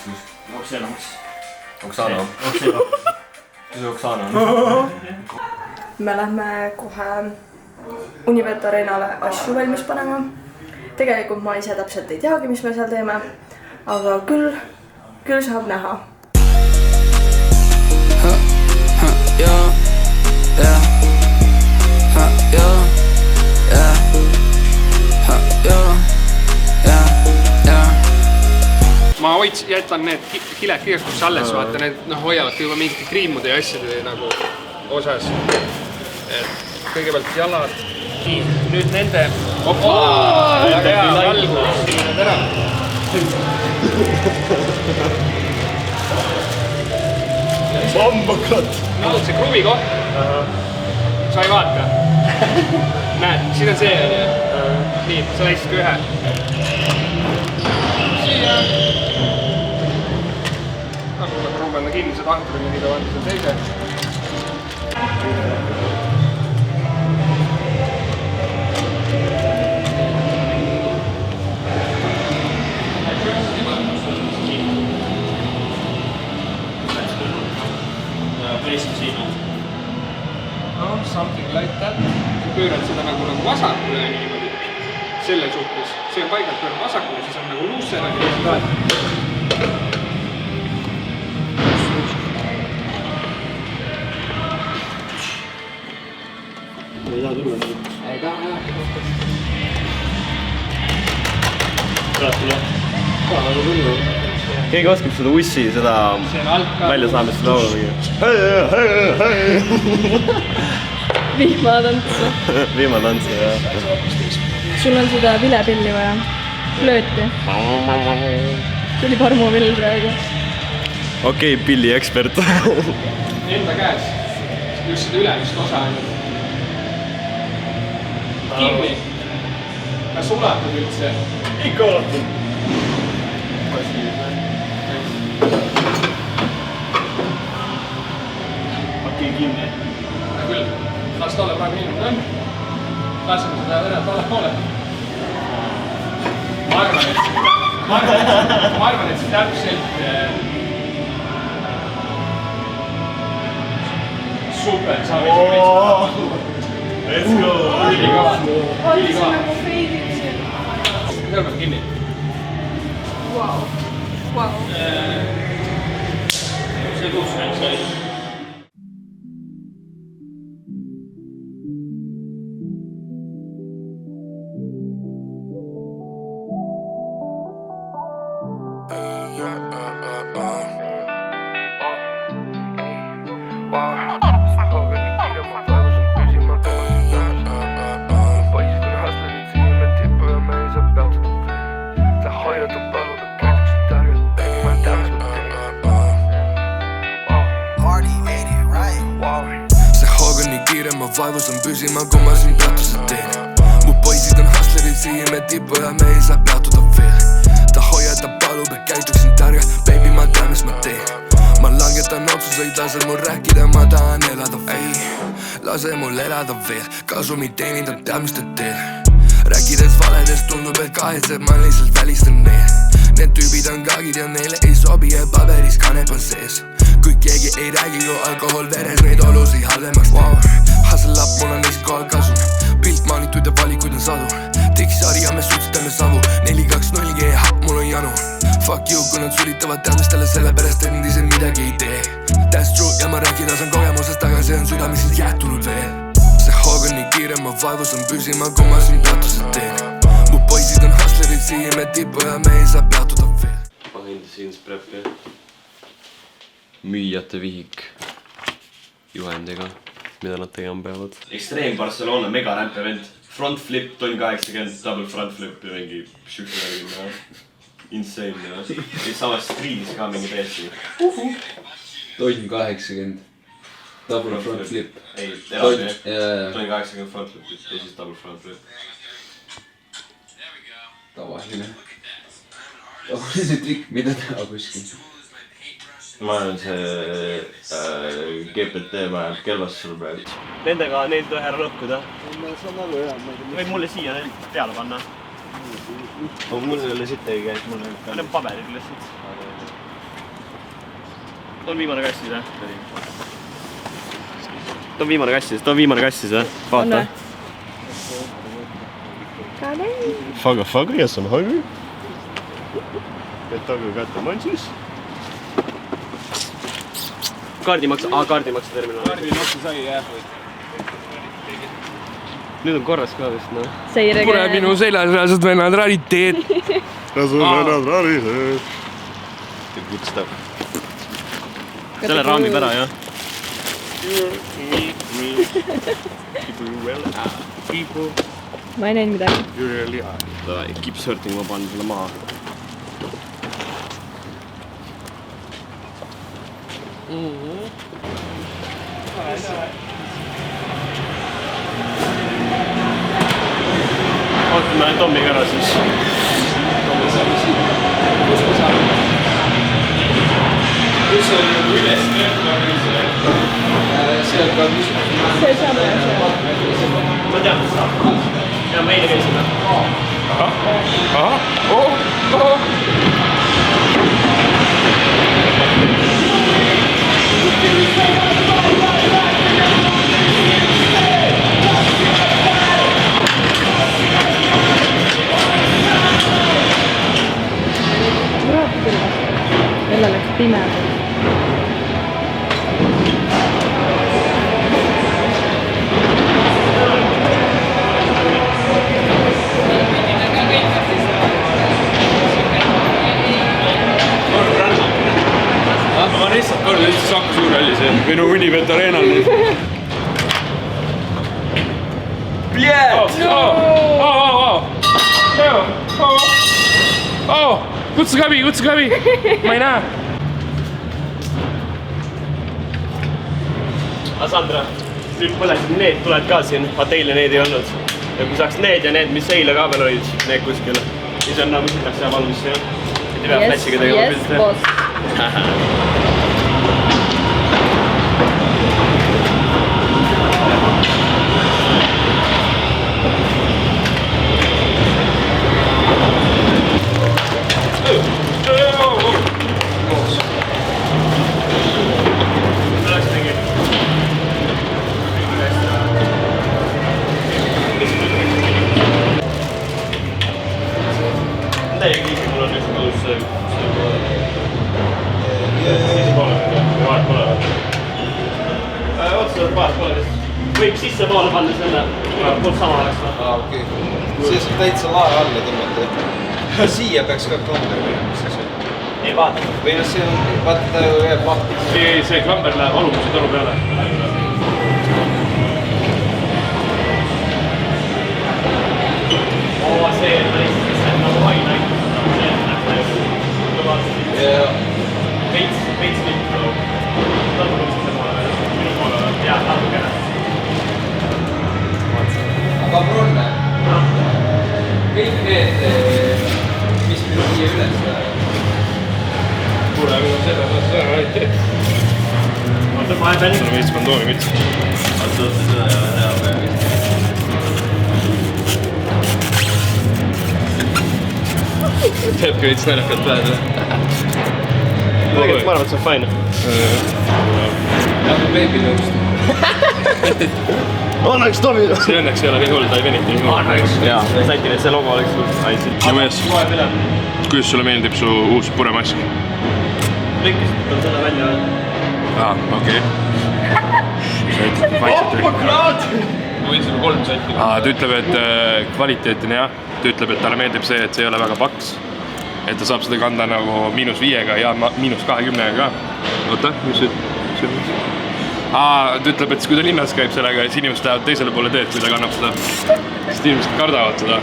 siis? Oksana. Mis see Oksana on? Me lähme kohe Unibet Arenale asju valmis panema. Tegelikult ma ise täpselt ei teagi, mis me seal teeme, aga küll saab näha. Ma jätan need kiled kirjastusse alles, vaata need hoiavad juba mingite kriimude ja asjade nagu osas. Kõigepealt jalad. Nüüd nende... Väga hea valgus. Need ära. Bambakad! Nüüd see kruvi koht. Sa ei vaata. Näed, siin on see. Nii, sa läksid ka ühe. Siia. Ma proovin kinni seda ankuri, mida vandis on teise. Something like that. Pöörad seda nagu vasakule niimoodi. Selle suhtes. See on paigalt pöörad vasakule, siis on nagu luussena. Ei taha tulla nii? Ei taha, jah. Praad tulla? Taha nagu tulla. Keegi oskab seda ussi, seda väljasaamist laulu Vihmatantsu. Vihmatantsu, jah. Sul on seda vilepilli vaja. Flööti. See oli parmuvill praegu. Okei, pilli ekspert. Enda käes. Just seda ülemist osa ainult. Kinni. Kas ulatad üldse? Ikka ulatad. Okei, kinni. Küll. Las ta ole praegu nii, on. Laseme seda verelt alla poole. Ma arvan, et see täpselt... Super, sa võid Let's go! Ülikava. See nagu feidid siin. Seal peab kinni. Wow. See 60 sai. Vaivus on püsima, kui ma siin peatuse teen. Mu poisid on hustlerid, siime tippu ja me ei saa peatuda veel. Ta hoiatab, palub, et käituksin targa. Baby, ma tean, mis ma teen. Ma langetan otsuseid, lase mul rääkida, ma tahan elada veel. Lase mul elada veel, kasumi teenida, tead, mis ta teeb. Rääkides valedest tundub, et kahetseb, ma lihtsalt välistan need. Need tüübid on kaagid ja neile ei sobi, et paberis kanep on sees. Kui keegi ei räägi, kui alkohol veres, neid olusi halvemaks Hasel up, mul on neist kohal kasu. Pilt maanitud ja valikuid on sadu. Tiksi-sari ja me suitsitame savu 4-2-0 happ, mul on janu. Fuck you, kui nad sulitavad teadmistele sellepärast, et nad ise midagi ei tee. That's true ja ma rääkida saan kogemusest, aga see on südamiselt jäätunud veel. See hoog on nii kiire, ma vaivus on püsima, kui ma siin peatuse teen. Mu poisid on hustlerid, siime tippu ja me ei saa peatuda veel. Behind the scenes prep'i. Müüjate vihik juhendiga, mida nad tegema peavad. Extreme Barcelona mega ramp event. Front flip, tonn 80, double front flip ja mingi šükkerina. Insane, ja. Ja samas streamis ka mingi täiesti. Tonn 80. Double front flip. Ei, eraldi. Tonn 80 front flip ja siis double front flip. Tavaline. Tavaline trikk, mida teha kuskil. Ma olen see GPT vajab kelvast sul praegu. Nendega neid ei ära lõhkuda. Ma saan aru, jah. Võib mulle siia peale panna. Mul ei ole sittegi käis, mul on paberid lihtsalt. on viimane kass siis, jah? Ta on viimane kass siis, jah? Vaata. Faga, yes I'm hungry. Get the munchies. Kaardimaksa terminal. Kaardimaksa sai, jah. Nüüd on korras ka vist, noh. Kure minu seljas rasud vennad rariteet. Good stuff. Selle raamib ära, jah. Ma ei näinud midagi. Keep sorting, ma panen selle maha. Ootame Tommiga ära siis. Kus on üles? Seal ka küsimus. See saab jah. Ma tean, et saab. Ja me eile käisime. Jälle läks pimedaks. Ma lihtsalt kord üldse Saku Suurhallis ja minu Unibet Arenal. Kutsu käbi! Ma ei näe. Sandra, nüüd põlesid need tuled ka siin, aga teile need ei olnud. Ja kui saaks need ja need, mis eile ka veel olid, need kuskil, siis on nagu sitaks jääb valmisse, jah? Et ei pea flashiga tegema pilte. Võib sisse poole panna selle, poolt sama oleks. Okei. See saab täitsa lae alla tõmmata. Siia peaks ka klamber minema, mis see on? Ei vaata. Või no see on, vaata ta jääb lahti. See klamber läheb alumuse toru peale. See on nagu highlight. Veits mitte. Natuke sisse poole. Minu poole. Jaa, natukene. Aga Brunne, kõik need, mis meil siia üles lähevad? Kuule, minu selles on see rariteet. Oota, ma pean ikka. Veits kondoomi müts. Oota, seda ei ole hea päev. Teebki veits naljakalt päev. Tegelikult ma arvan, et see on fine. Jah, ma beebi nõust. Annaks Tomi! See õnneks ei ole nii hull, ta ei venita nii hull. Jaa, saiti, et see logo oleks aisid. Ja mees, kuidas sulle meeldib su uus puremask? Lõikised on selle välja. Okei. Ma võin sulle 3 sotti. Ta ütleb, et kvaliteet on jah. Ta ütleb, et talle meeldib see, et see ei ole väga paks. Et ta saab seda kanda nagu -5-ga ja -20-ga ka. Oota, mis see on? Ta ütleb, et kui ta linnas käib sellega, siis inimesed lähevad teisele poole teed, kui ta kannab seda. Sest inimesed kardavad seda.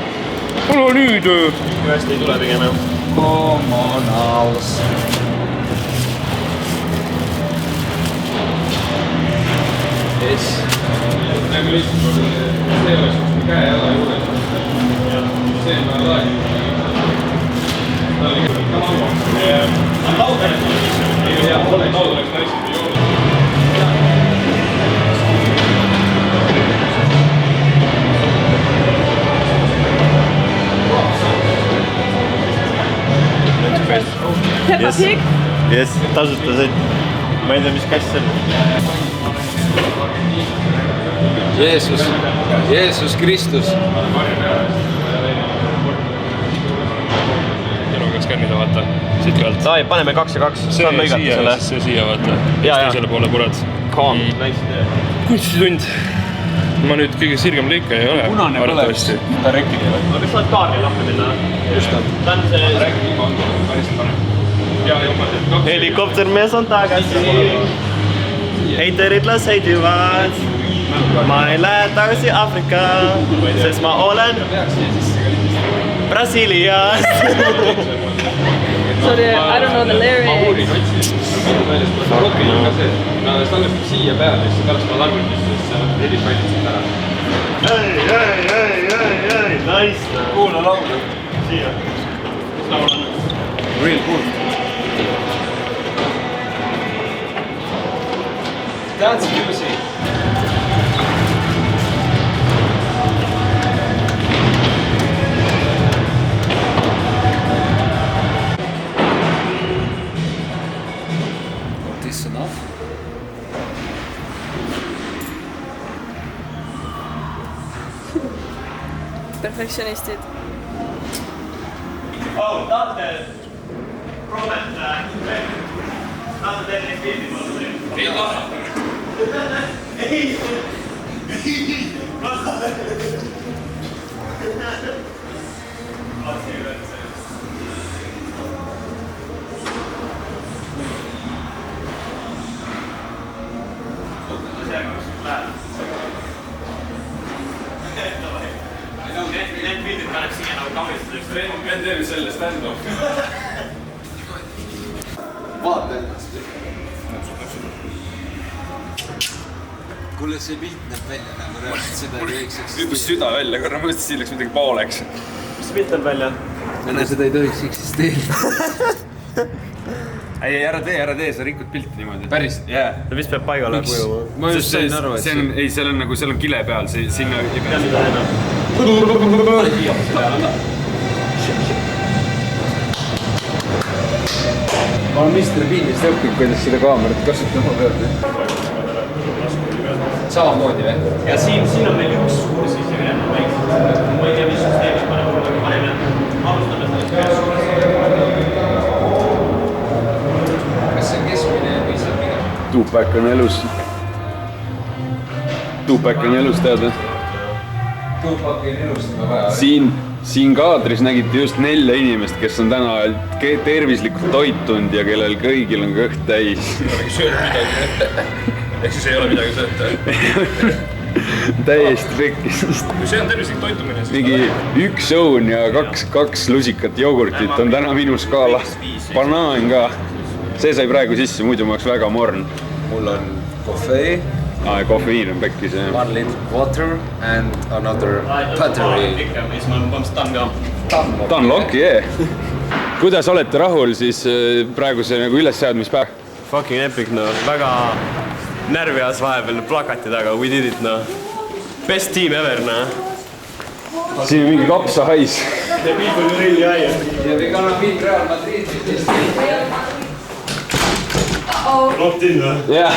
Ole nüüd! Ühest ei tule pigem jah. Kommunals. Yes. Nagu lihtsalt, see oleks käe alla juures. See on lae. Ta oli küll ka laua. Lauda oleks naised või joolud. Peppa Pig? Yes, tasuta see. ma ei tea, mis kass see on. Jeesus Kristus. Eluga skännida, vaata. Siit pealt. Ai, paneme 2 ja 2. Saan lõigata selle. See siia, vaata. Ja. Teisele poole purad. Kunstitund. Ma nüüd kõige sirgem lõika ei ole. Punane põlevist. Ta rekki ei ole. Aga kas saad kaarli lahti minna? Just on. Ta on see... Rekki on päris parem. Helikoptermees on tagasi. Heiterid sõidivad. Ma ei lähe tagasi Afrika, sest ma olen Brasiilias. Sorry, I don't know the lyrics. Ma uurin, otsin. Rokki on ka see. Ma salvestab siia peale, siis pärast ma larvin, siis edifallid siit ära. Ei, nice. Kuule laulu. Siia. Mis laul on? Real cool. Dance music. This enough? Perfektsionistid. Oh, tahate proovida? Tahate teile neid pildi panna? Ei taha. Ei. Need pildid paneb siia nagu kaunistamiseks. Me teeme selle stand-up. Vaata ennast. Kuule, see pilt näeb välja nagu reaalselt seda ei tohiks eksisteerida. Hüppus süda välja, korra mõtlesin, siin läks midagi pooleks. Mis see pilt on välja? Seda ei tohiks eksisteerida. Ei, ära tee, sa rikud pilti niimoodi. Päris? Jaa. Ta vist peab paigale kujuma. Ma just sain aru, et ei, seal on kile peal, sinna ei pea. Mida enam? ma olen Mr. Beanist õppinud, kuidas seda kaamerat kasutama peab. Samamoodi või? Ja siin on meil üks suur siis ja ülejäänud väiksed. Ma ei tea, mis süsteemis paneme, alustame sellest ühes suures. Kas see on keskmine või see on pigem? Tupac on elus. Tupac on elus, tead või? Tupac on elustama vaja. Siin kaadris nägite just 4 inimest, kes on täna tervislikult toitunud ja kellel kõigil on kõht täis. Sööd midagi. Ehk siis ei ole midagi sööta. Täiesti rikkis. See on tervislik toitumine. Mingi 1 õun ja 2 lusikat jogurtit on täna minu skaala. Banaan ka. See sai praegu sisse, muidu ma oleks väga morn. Mul on kohvei. Kofeiin on pekkis, jah. 1 liter water and another battery. Siis ma olen stan ka. Dunlocki, jah. Kuidas olete rahul siis praeguse nagu ülesseadmispäev? Fucking epic, no. Väga närvias vahepeal plakati taga. We did it, no. Best team ever, no. Siin on mingi kapsahais. The people really high. Ja we gonna beat Real Madrid. Locked in, no. Jah.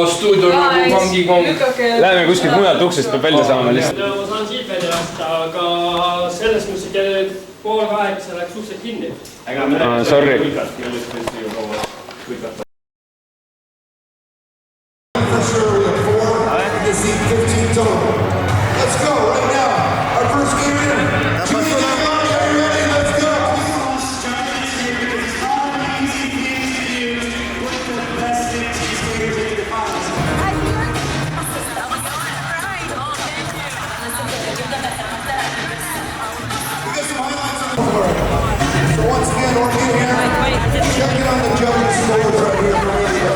Stuudio on nagu vangi kong. Läheme kuskilt mujalt uksest peab välja saama lihtsalt. Ma saan siit välja lasta, aga selles mõttes kell 7:30 läks uksed kinni. Sorry. Let's go right now. Our first game in. Let's go. So once again, we're in here. Check it on the judges' scores right here.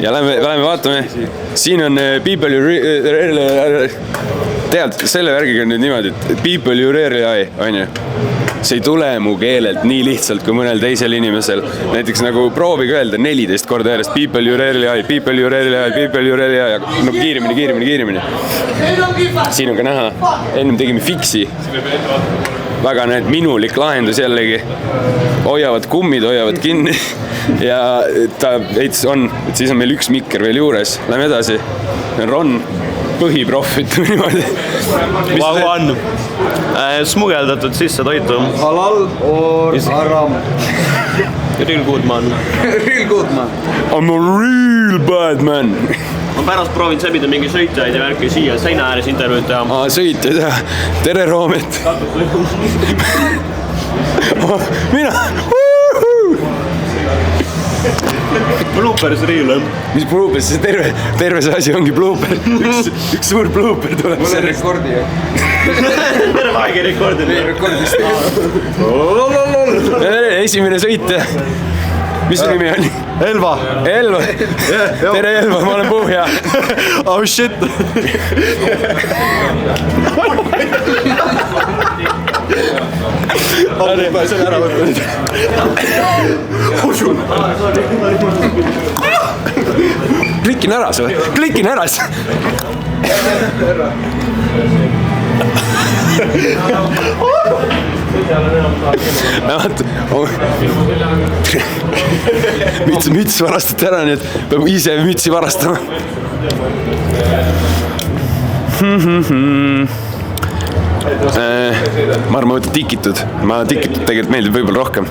Ja lähme vaatame. Siin on people you tead, selle värgiga on nüüd niimoodi, et people you rarely eye, on ju. see ei tule mu keelelt nii lihtsalt kui mõnel teisel inimesel. Näiteks nagu proovige öelda 14 korda järjest people you really are, people you really are, people you really are, no kiirimini. Siin on ka näha, ennem tegime fiksi. Väga need minulik lahendus jällegi. Hoiavad kummid, hoiavad kinni ja ta veits on, et siis on meil üks mikker veel juures. Lähme edasi. Ron, põhiproff, ütleme niimoodi. Vahuan. Smugeldatud sisse toitu. Halal or haram? Real good man. Real good man. I'm a real bad man. Ma pärast proovin säbida mingi sõitjaid ja värki siia seina ääres intervjuud teha. Sõitjaid ja tere Roomet. Mina. Bloopers real. Mis bloopers? Terve see asi ongi blooper. Üks suur blooper tuleb. Mul on rekordi. Terve aeg ei rekordi. Esimene sõitja. Mis su nimi on? Elva. Tere Elva, ma olen Puhja. Oh shit. See on ära võtnud. Klikin ära see või? Klikin ära see. Müts varastati ära, nii et peab ise mütsi varastama. Ma arvan, ma võtan tikitud. Ma tikitud tegelikult meeldib võib-olla rohkem.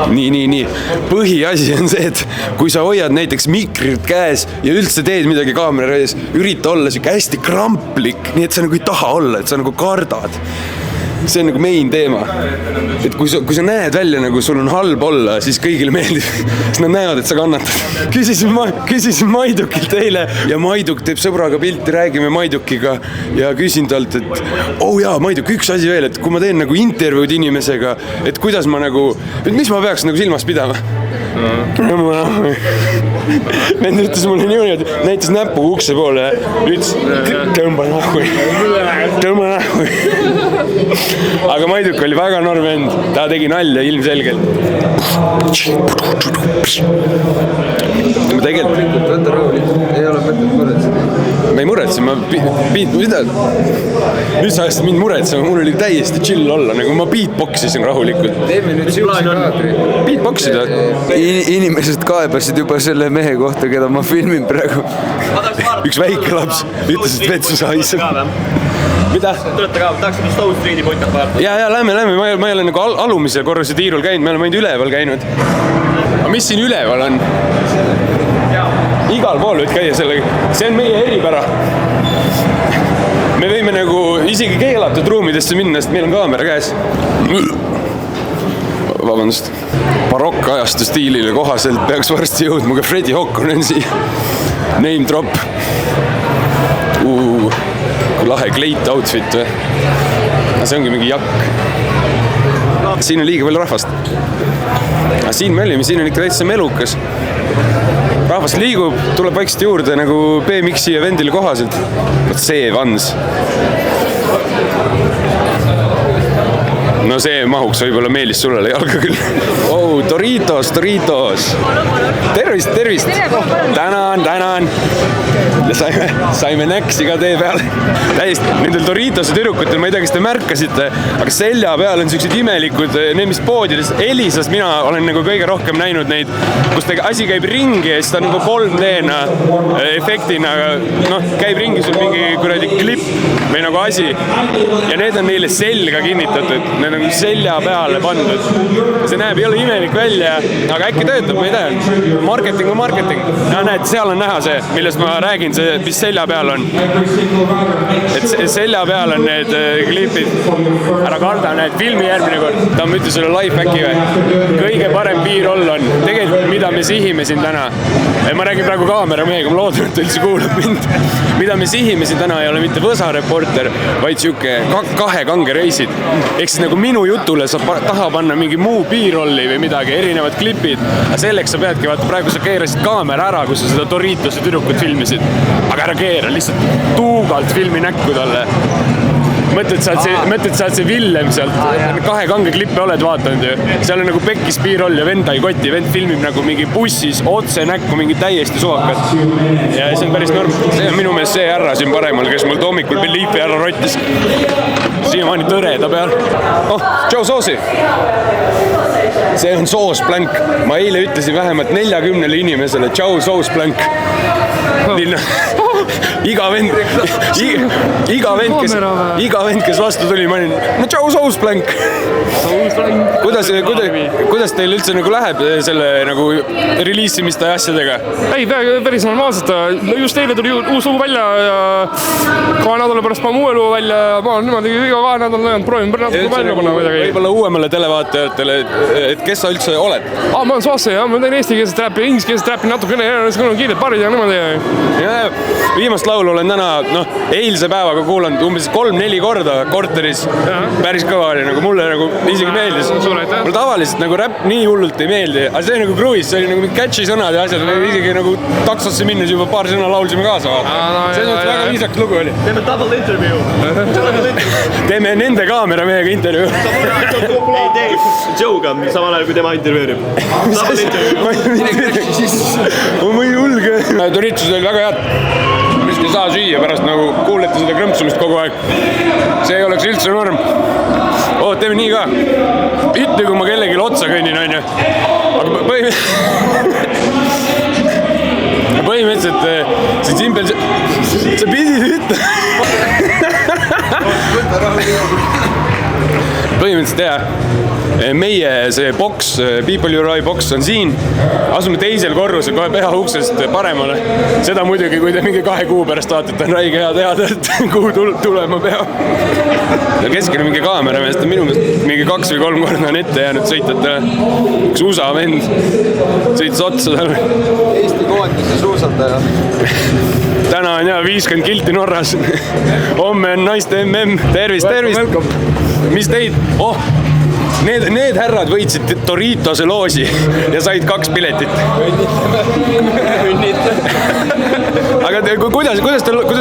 Nii. Põhiasi on see, et kui sa hoiad näiteks mikrit käes ja üldse teed midagi kaamera ees, ürita olla siuke hästi kramplik, nii et sa nagu ei taha olla, et sa nagu kardad. See on nagu main teema. Et kui sa näed välja nagu sul on halb olla, siis kõigile meeldib. Siis nad näevad, et sa kannatad. Küsisin Maidukilt eile ja Maiduk teeb sõbraga pilti, räägime Maidukiga ja küsin talt, et Maiduk, üks asi veel, et kui ma teen nagu intervjuud inimesega, et kuidas ma nagu, mis ma peaks nagu silmas pidama? Vend ütles mulle niimoodi, näitas näpuga ukse poole ja ütles, tõmba nahku. Aga Maiduk oli väga noor vend, ta tegi nalja ilmselgelt. Ma tegelikult... Võta rahulikult, ei ole mõtet muretseda. Ma ei muretse, mida? Nüüd sa ajasid mind muretsema, mul oli täiesti chill olla, nagu ma beatboxisin rahulikult. Teeme nüüd siukse kaadri. Beatboxida? Inimesed kaebasid juba selle mehe kohta, keda ma filmin praegu. Üks väike laps ütles, et vetsus haiseb. Mida? Tulete ka, tahaks seda Stone Streeti poitab vaata. Ja, lähme, ma ei ole nagu alumisel korruse tiirul käinud, me oleme ainult üleval käinud. Aga mis siin üleval on? Igal pool võid käia sellega. See on meie eripära. Me võime nagu isegi keelatud ruumidesse minna, sest meil on kaamera käes. Vabandust. Barokk-ajastu stiilile kohaselt peaks varsti jõudma ka Freddie Hokkonen siia. Name drop. Kui lahe kleit outfit või? See ongi mingi jakk. Siin on liiga palju rahvast. Aga siin me olime, siin on ikka täitsa melukas. Rahvast liigub, tuleb vaikselt juurde nagu B-Mixi ja vendile kohaselt. Võt see Vans. No see mahuks võib-olla Meelis Sulele jalga küll. Doritos. Tervist. Tänan. Saime näksi ka tee peale. Täiesti, nendel Doritose tüdrukutel, ma ei tea, kas te märkasite, aga selja peal on sellised imelikud, need mis poodides. Elisas mina olen nagu kõige rohkem näinud neid, kus asi käib ringi ja siis ta nagu 3D-na efektina, käib ringi sul mingi kuradi klipp või nagu asi. Ja need on neile selga kinnitatud, need on selja peale pandud. See näeb, ei ole imelik välja, aga äkki töötab, ma ei tea. Marketing on marketing. Ja näed, seal on näha see, millest ma räägin, see, mis selja peal on. Et selja peal on need klipid. Ära karda, näed, filmi järgmine kord. Ta on mõtle sulle lifehacki või. Kõige parem B-roll on. Tegelikult, mida me sihime siin täna. Ma räägin praegu kaameramehega, ma loodan, et ta üldse kuulab mind. Mida me sihime siin täna ei ole mitte võsareporter, vaid siuke kahe kange reisid. Ehk siis nagu minu jutule saab taha panna mingi muu B-rolli või midagi, erinevad klipid. Aga selleks sa peadki, vaata, praegu sa keerasid kaamera ära, kui sa seda Doritose tüdrukut filmisid. Aga ära keera, lihtsalt tuugalt filmi näkku talle. mõtled, saad see Villem sealt, 2 kange klippe oled vaatanud ju. Seal on nagu pekkis piiroll ja vend ei koti, vend filmib nagu mingi bussis otse näkku mingi täiesti suvakat. Ja see on päris norm. See on minu meelest see härra siin paremal, kes mul hommikul Bellipi ära rottis. Siiamaani tõreda peal. Joe Soosi. See on soos blank. Ma eile ütlesin vähemalt 40 inimesele Joe Soos blank. Iga vend, kes vastu tuli, ma olin, no Joe Soos blank. Kuidas teil üldse nagu läheb selle nagu reliisimiste asjadega? Ei, päris normaalselt. Just eile tuli uus lugu välja ja 2 nädala pärast ma muu lugu välja. Ma olen niimoodi iga 2 nädala näinud, proovin natuke välja panna midagi. Võib-olla uuemale televaatajatele, et kes sa üldse oled? Ma olen Soose ja ma teen eesti-keelset räppi ja inglise-keelset räppi natukene. Kiired parid ja niimoodi. Viimast laulu olen täna, eilse päevaga kuulanud umbes 3-4 korda korteris. Päris kõva oli, nagu mulle nagu isegi meeldis. Mul tavaliselt nagu räpp nii hullult ei meeldi, aga see nagu kruis, see oli nagu catchy sõnad ja asjad, isegi nagu taksosse minnes juba paar sõna laulsime kaasa. See on väga viisakas lugu oli. Teeme double interview. Teeme nende kaameramehega intervjuu. Ei tee Joe'ga, samal ajal kui tema intervjuurib. Double interview. Ma ei julge. Doritos oli väga head. Vist ei saa süüa pärast nagu kuulete seda krõmpsumist kogu aeg. See ei oleks üldse norm. Teeme nii ka. Ütle, kui ma kellegile otsa kõnnin, on ju. Aga põhimõtteliselt see simpel, sa pidid ütle. Põhimõtteliselt jah, meie see boks, People Your Eye boks on siin. Asume teisel korrusel kohe peha uksest paremale. Seda muidugi, kui te mingi 2 kuu pärast vaatate, on räige hea teada, et kuhu tulema peab. Ja keskel mingi kaamerameest on minu meelest mingi 2 või 3 korda on ette jäänud sõitjatele. Üks USA vend sõitis otsa tal. Eesti koondise suusataja. Täna on jah 50 kilti Norras. Homme on naiste MM. Tervist. Mis teid? Need härrad võitsid Doritose loosi ja said 2 piletit. Aga kuidas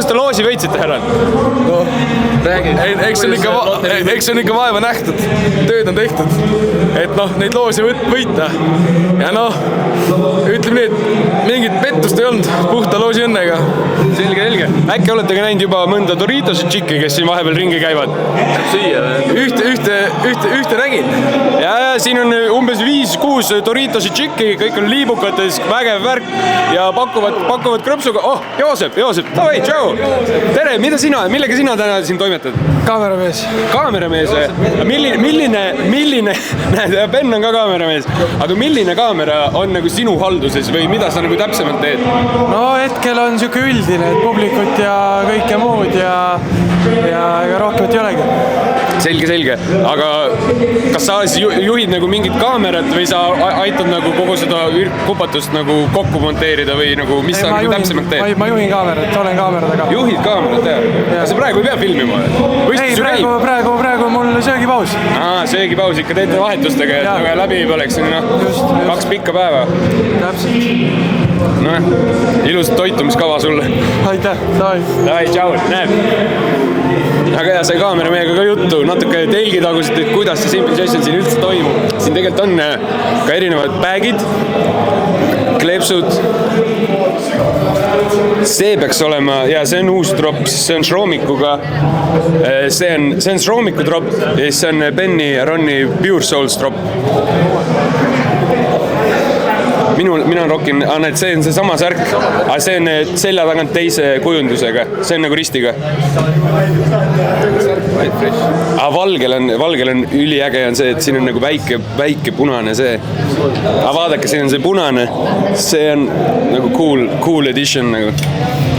te loosi võitsite, härrad? Eks on ikka vaeva nähtud, tööd on tehtud, et neid loosi võita. Ja ütleme nii, et mingit pettust ei olnud, puhta loosi õnnega. Selge. Äkki olete ka näinud juba mõnda Doritose tšikki, kes siin vahepeal ringi käivad? Ühte nägin. Ja siin on umbes 5-6 Doritose tšikki, kõik on liibukates, vägev värk ja pakuvad krõpsuga. Joosep, davai, tšau! Tere, millega sina täna siin toimetad? Kaameramees. Kaameramees? Milline, näed, Ben on ka kaameramees, aga milline kaamera on nagu sinu halduses või mida sa nagu täpsemalt teed? No hetkel on siuke üldine, et publikut ja kõike muud ja rohkemat ei olegi. Selge, aga kas sa juhid nagu mingit kaamerat või sa aitad nagu kogu seda kupatust nagu kokku monteerida või nagu mis sa nagu täpsemalt teed? Ma juhin kaamerat, olen kaamera taga. Juhid kaamerat, jah? Kas sa praegu ei pea filmima? Ei, praegu mul söögipaus. Söögipaus, ikka teete vahetustega, et väga läbi ei poleks, 2 pikka päeva. Täpselt. Ilus toitumiskava sulle. Aitäh, davai, tšau, näeb. Aga jah, sai kaameramehega ka juttu, natuke telgitagusid, et kuidas see Simple Session siin üldse toimub. Siin tegelikult on ka erinevad bagid, kleepsud. See peaks olema, ja see on uus drop, see on Shromikuga. See on Shromiku drop ja see on Benny ja Ronni Pure Souls drop. Mina rockin, see on see sama särk, aga see on selja tagant teise kujundusega, see on nagu ristiga. Aga valgel on üliäge on see, et siin on nagu väike punane see. Aga vaadake, siin on see punane, see on nagu cool edition nagu.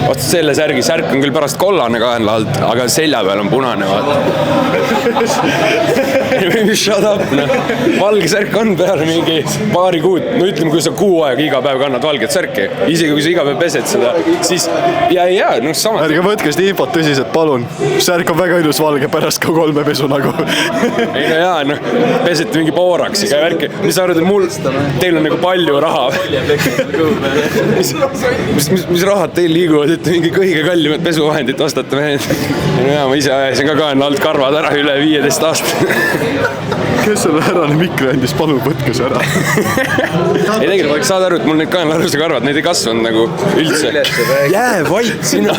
Vaata selle särk on küll pärast kollane kaenla alt, aga selja peal on punane, vaata. Shut up, Valge särk on peale mingi paari kuud. No ütleme, kui sa kuu aega iga päev kannad valget särki, isegi kui sa iga päev pesed seda, siis sama. Ärge võtke seda infot tõsiselt, palun. Särk on väga ilus valge pärast ka 3 pesu nagu. Pesete mingi pooraksiga värki. Mis sa arvad, et teil on nagu palju raha? Mis rahad teil liiguvad, üritate mingi kõige kallimat pesuvahendit ostate mehed. Ja ma ise ajasin ka kaen alt karvad ära üle 15 aastat. Kes selle härrane mikro andis, palun võtke see ära. Ei tegelikult saad aru, et mul need kaenlaruse karvad, neid ei kasvanud nagu üldse. Jää vait sina.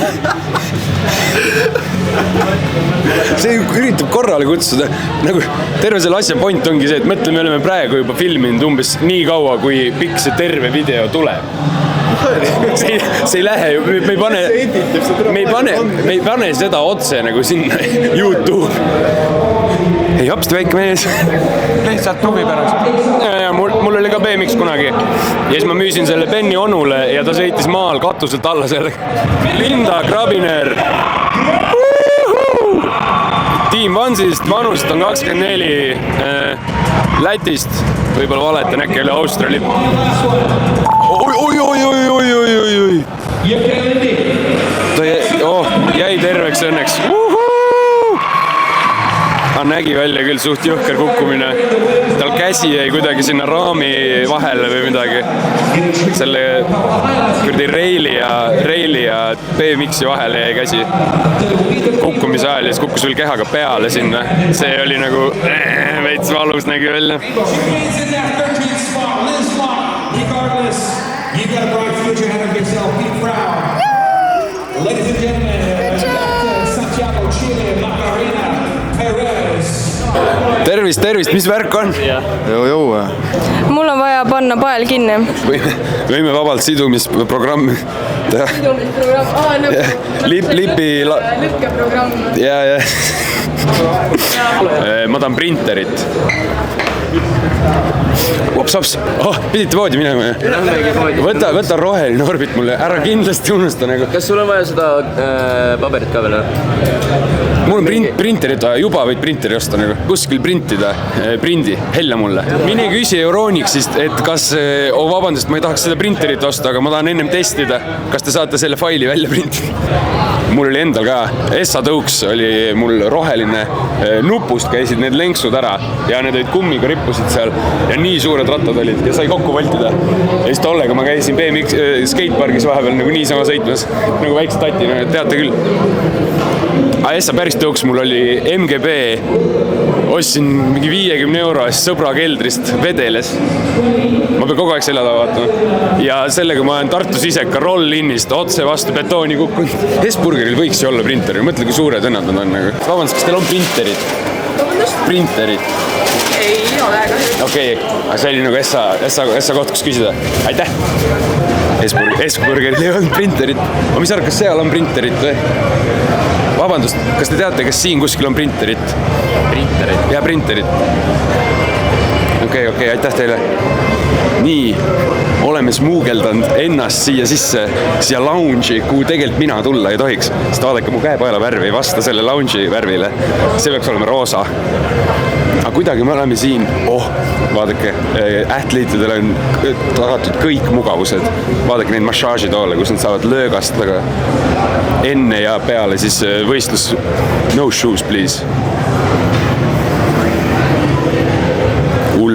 See üritab korrale kutsuda. Nagu terve selle asja point ongi see, et mõtle, me oleme praegu juba filminud umbes nii kaua, kui pikk see terve video tuleb. See ei lähe ju, me ei pane seda otse nagu sinna YouTube. Ei hapsti väike mees. Lihtsalt huvi pärast. Ja mul oli ka BMX kunagi. Ja siis ma müüsin selle Benni onule ja ta sõitis maal katuselt alla selle. Linda Krabiner. Tiim Vansist, vanust on 24. Lätist, võib-olla valetan, äkki oli Austria lipp. Oi. Ta jäi terveks õnneks. Ta nägi välja küll suht jõhker kukkumine. Tal käsi jäi kuidagi sinna raami vahele või midagi. Selle kurdi reili ja BMX-i vahele jäi käsi. Kukkumise ajal ja siis kukkus veel kehaga peale sinna. See oli nagu veits valus nägi välja. Ladies and gentlemen, Santiago, Chile, Macarena, Perez. Tervist, mis värk on? Jõu. Mul on vaja panna pael kinni. Võime vabalt sidumisprogrammi teha. Sidumisprogramm, Lüpkeprogramm. Ja. Ma tahan printerit. Ops, pidite voodi minema. Võta roheline orbit mulle, ära kindlasti unusta nagu. Kas sul on vaja seda paberit ka veel? Mul on printerit vaja, juba võid printeri osta nagu. Kuskil printida, prindi, hella mulle. Mine küsi Euronixist, et kas, vabandust, ma ei tahaks seda printerit osta, aga ma tahan ennem testida. Kas te saate selle faili välja printida? Mul oli endal ka, Essa tõuks oli mul roheline, nupust käisid need lenksud ära ja need olid kummiga rippusid seal ja nii suured rattad olid ja sai kokku voltida. Ja siis tollega ma käisin BMX skatepargis vahepeal nagu niisama sõitmas, nagu väikse tatina, teate küll. Aga Essa päris tõuks, mul oli MGB, ostsin mingi 50 euro eest sõbra keldrist vedeles. Ma pean kogu aeg selja taha vaatama. Ja sellega ma olen Tartus iseka roll-innist otse vastu betooni kukkunud. Hesburgeril võiks ju olla printeri, mõtle kui suured õnnad nad on. Vabandust, kas teil on printerid? Printerid? Ei ole, aga... Okei, aga see oli nagu Essa koht, kus küsida. Aitäh! Hesburgeril ei olnud printerit. Ma mis arvad, kas seal on printerit või? Vabandust, kas te teate, kas siin kuskil on printerit? Printerit? Jaa, printerit. Okei, aitäh teile. Nii, oleme smuugeldanud ennast siia sisse, siia lounge'i, kuhu tegelikult mina tulla ei tohiks. Sest vaadake, mu käepaela värv ei vasta selle lounge'i värvile. See peaks olema roosa. Aga kuidagi me oleme siin, vaadake, ähtliitidele on tagatud kõik mugavused. Vaadake neid massaažitoole, kus nad saavad löögastada enne ja peale siis võistlus. No shoes, please.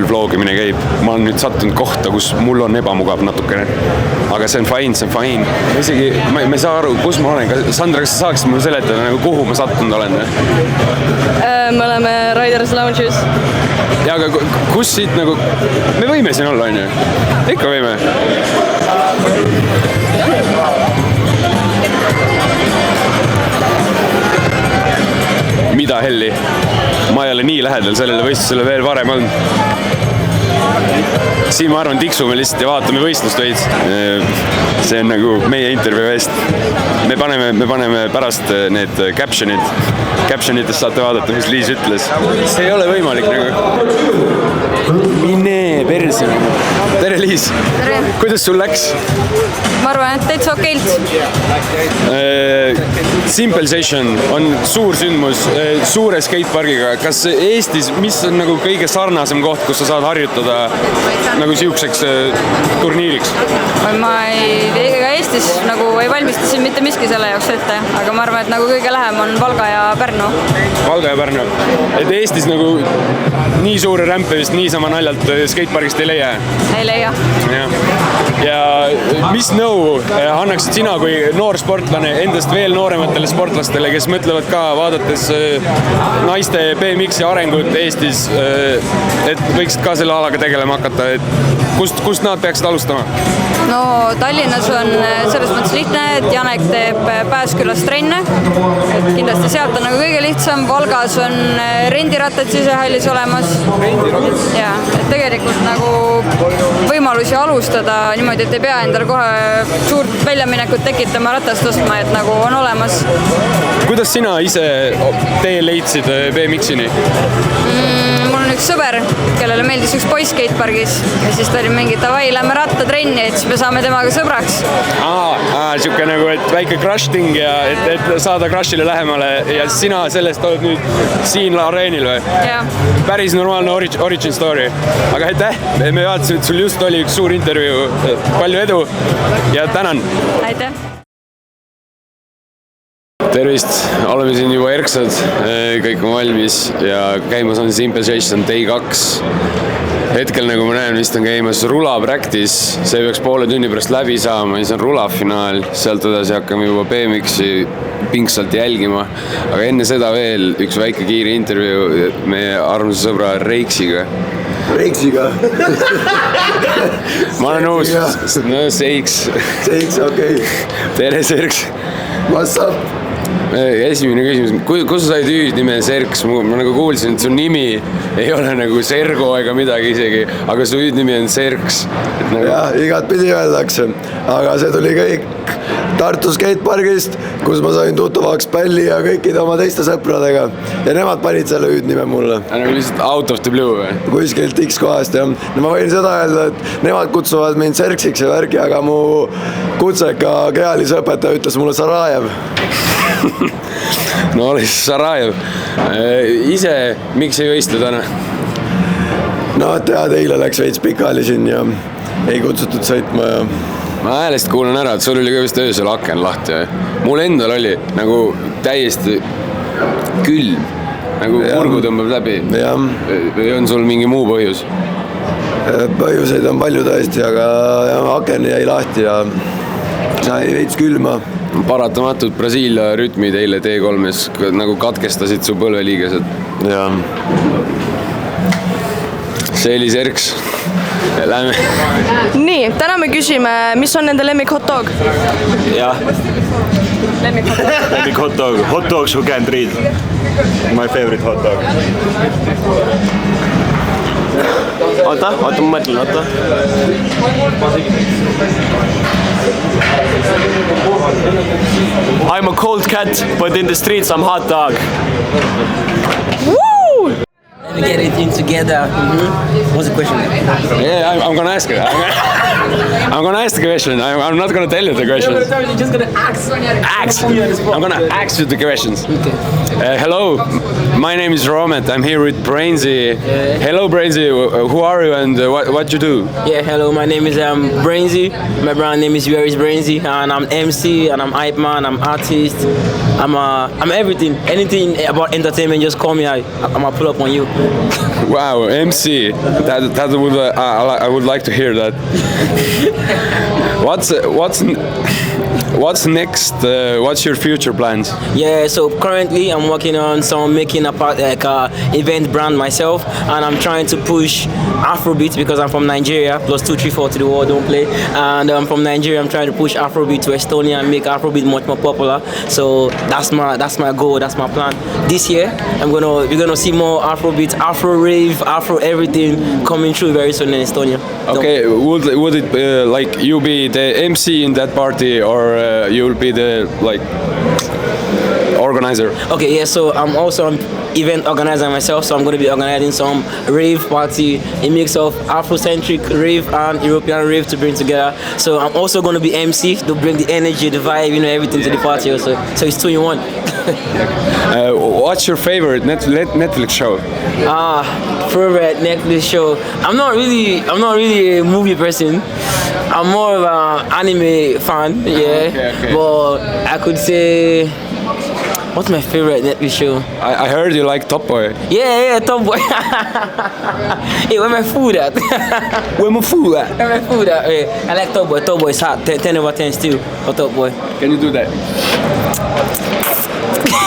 Vloogimine käib. Ma olen nüüd sattunud kohta, kus mul on ebamugav natukene. Aga see on fine. Isegi ma ei saa aru, kus ma olen. Sandra, kas sa saaksid mulle seletada, nagu kuhu ma sattunud olen? Me oleme Riders Lounge'is. Ja, aga kus siit nagu... Me võime siin olla, on ju? Ikka võime. Mida helli? Ma ei ole nii lähedal sellele võistlusele veel varem olnud. Siin ma arvan, tiksume lihtsalt ja vaatame võistlust veits. See on nagu meie intervjuu eest. Me paneme pärast need captionid. Captionitest saate vaadata, mis Liis ütles. See ei ole võimalik nagu. Mine perse. Tere, Liis. Tere. Kuidas sul läks? Ma arvan, et täitsa okeilt. Simple Session on suur sündmus suure skatepargiga. Kas Eestis, mis on nagu kõige sarnasem koht, kus sa saad harjutada nagu siukseks turniiriks? Ma ega Eestis nagu ei valmistasin mitte miski selle jaoks ette, aga ma arvan, et nagu kõige lähem on Valga ja Pärnu. Valga ja Pärnu. Et Eestis nagu nii suure rämpe vist niisama naljalt skatepargist ei leia? Ei leia. ja mis nõu annaksid sina kui noor sportlane endast veel noorematele sportlastele, kes mõtlevad ka vaadates naiste BMX-i arengut Eestis, et võiksid ka selle alaga tegelema hakata, et kust nad peaksid alustama? No Tallinnas on selles mõttes lihtne, et Janek teeb Pääskülas trenne, et kindlasti sealt on nagu kõige lihtsam. Valgas on rendirattad sisehallis olemas. Ja, et tegelikult nagu võimalusi alustada niimoodi, et ei pea endale kohe suurt väljaminekut tekitama ratast ostma, et nagu on olemas. Kuidas sina ise tee leidsid BMX-ini? Mul on üks sõber, kellele meeldis üks poiss skatepargis ja siis ta oli mingi davai, lähme rattatrenni, et siis me saame temaga sõbraks. Siuke nagu, et väike crush ting ja et saada crushile lähemale ja sina sellest oled nüüd siin areenil või? Päris normaalne origin story. Aga aitäh, me vaatasin, et sul just oli üks suur intervjuu. Palju edu ja tänan! Aitäh! Tervist, oleme siin juba erksad, kõik on valmis ja käimas on Simple Session Day 2. Hetkel, nagu ma näen, vist on käimas rula practice, see peaks poole tunni pärast läbi saama ja see on rula finaal, sealt edasi hakkame juba BMX-i pingsalt jälgima. Aga enne seda veel üks väike kiire intervjuu meie armsa sõbra Reiksiga. Reiksiga? Ma olen uus, no Seiks. Seiks, okei. Tere, Serks. What's up? Esimene küsimus, kus sa said hüüdnime Serks? Ma nagu kuulsin, et su nimi ei ole nagu Sergo ega midagi isegi, aga su hüüdnimi on Serks. Jah, igat pidi öeldakse, aga see tuli kõik Tartu skatepargist, kus ma sain tuttavaks Pälli ja kõikide oma teiste sõpradega ja nemad panid selle hüüdnime mulle. Nagu lihtsalt out of the blue või? Kuskilt X kohast, jah. No ma võin seda öelda, et nemad kutsuvad mind Serksiks ja värki, aga mu kutseka kehalisõpetaja ütles mulle Sarajev. No oli Sarajev. Ise, miks ei võistle täna? No tead, eile läks veits pikali siin ja ei kutsutud sõitma ja... Ma häälest kuulen ära, et sul oli ka vist öösel aken lahti. Mul endal oli nagu täiesti külm, nagu kurgu tõmbab läbi. Või on sul mingi muu põhjus? Põhjuseid on palju tõesti, aga aken jäi lahti ja sai veits külma. Paratamatult Brasiilia rütmid eile T3-s nagu katkestasid su põlveliigesed. See oli Serks. Lähme. Nii, täna me küsime, mis on nende lemmik hot dog? Jah. Lemmik hot dog. Lemmik hot dog. Hot dogs who can't read. My favorite hot dog. Oota, ma mõtlen, oota. I'm a cold cat, but in the streets I'm hot dog. Woo! Let me get it in together. What's the question? Yeah, I'm gonna ask it. I'm gonna ask the question. I'm not gonna tell you the questions. You're just gonna ask. I'm gonna ask you the questions. Okay. Hello, my name is Romet. I'm here with Brainsy. Hello, Brainsy. Who are you and what you do? Yeah, hello. My name is Brainsy. My brand name is Where is Brainsy, and I'm MC, and I'm hype man. I'm artist. I'm everything. Anything about entertainment, just call me. I'm gonna pull up on you. Wow, MC. That would I would like to hear that. What's next? What's your future plans? Yeah, so currently I'm working on making a event brand myself, and I'm trying to push Afrobeat because I'm from Nigeria. Plus 234 to the world, don't play. And from Nigeria, I'm trying to push Afrobeat to Estonia and make Afrobeat much more popular. So that's my goal. That's my plan. This year, we're gonna see more Afrobeat, Afro rave, Afro everything coming through very soon in Estonia. Okay, would it like you be the MC in that party or you will be the organizer? Okay, yeah, so I'm also an event organizer myself, so I'm going to be organizing some rave party, a mix of Afrocentric rave and European rave to bring together. So I'm also going to be MC to bring the energy, the vibe, everything to the party also. So it's 2 in 1. What's your favorite Netflix show? Favorite Netflix show. I'm not really a movie person. I'm more of an anime fan, yeah. Okay. But I could say What's my favorite Netflix show? I heard you like Top Boy. Yeah, Top Boy. Hey, where my food at? Where my food at? Where my food at? Hey, I like Top Boy. Top Boy is hot. 10 over 10 still. For Top Boy. Can you do that?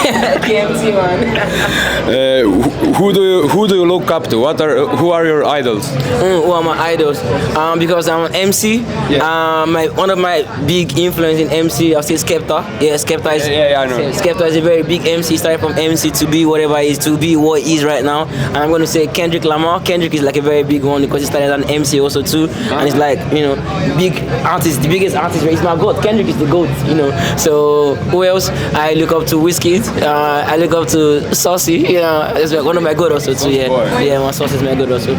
KMC, man. Who do you look up to? Who are your idols? Who are my idols? Because I'm an MC. One of my big influence in MC, I'll say Skepta. Yeah, Skepta is. Yeah, I know. Skepta is a very big MC. Started from MC to be whatever he is, to be what he is right now. And I'm going to say Kendrick Lamar. Kendrick is like a very big one because he started as an MC also too. And it's like, big artist, the biggest artist. He's my god. Kendrick is the goat. So who else? I look up to Wizkid. I look up to Saucy. It's like one of my good also too. Yeah, my Saucy is my good also.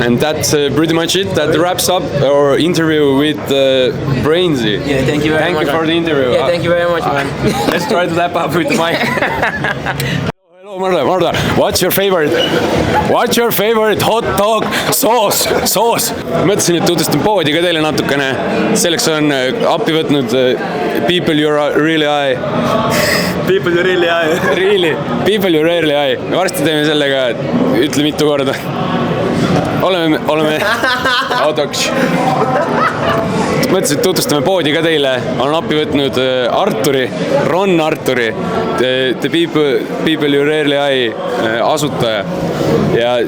And that's pretty much it. That wraps up our interview with Brainsy. Yeah, thank you very much. Thank you for the interview. Yeah, thank you very much, man. Let's try to wrap up with the mic. Hello, Marda. What's your favorite hot dog sauce? Mõtlesin, et tutvustan poodi ka teile natukene. Selleks on appi võtnud People You Really Eye. People You Really Eye. People You Really Eye. Varsti teeme sellega, ütle mitu korda. Oleme mõtlesin, et tutvustame poodi ka teile. Olen appi võtnud Ron Arturi, The People You Really Eye asutaja. Ja